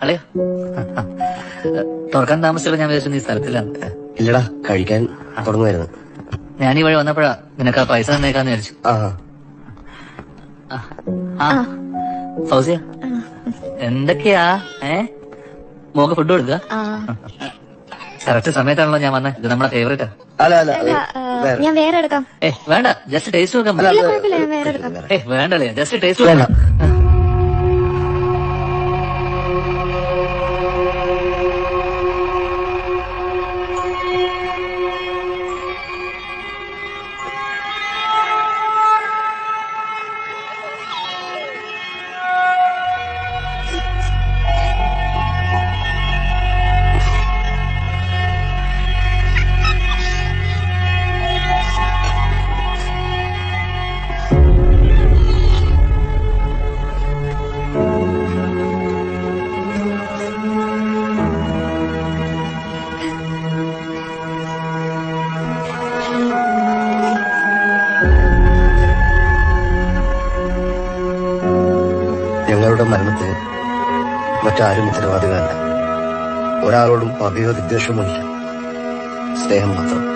അളയോ തുറക്കാൻ താമസിച്ചപ്പോ ഞാൻ വിചാരിച്ചു നീ സ്ഥലത്തിലാണ്. ഇല്ലടാ, കഴിക്കാൻ തുടങ്ങുമായിരുന്നു. ഞാൻ ഈ വഴി വന്നപ്പോഴാ നിനക്ക് ആ പൈസ തന്നേക്കാന്ന് വിചാരിച്ചു. ഫൗസിയ എന്തൊക്കെയാ മോക്ക് ഫുഡ് കൊടുക്കുക? കറക്റ്റ് സമയത്താണല്ലോ ഞാൻ വന്നത്. ഇത് നമ്മളെ ഫേവറേറ്റാ. ഞാൻ വേറെ എടുക്കാം. വേണ്ട, ജസ്റ്റ് ടേസ്റ്റ് നോക്കാൻ. വേണ്ടല്ലേ, ജസ്റ്റ് ടേസ്റ്റ് നോക്കാം. ഞങ്ങളുടെ മരണത്തിന് മറ്റാരും ഉത്തരവാദികളല്ല. ഒരാളോടും പകയോ വിദ്വേഷമോ ഇല്ല, സ്നേഹം മാത്രം.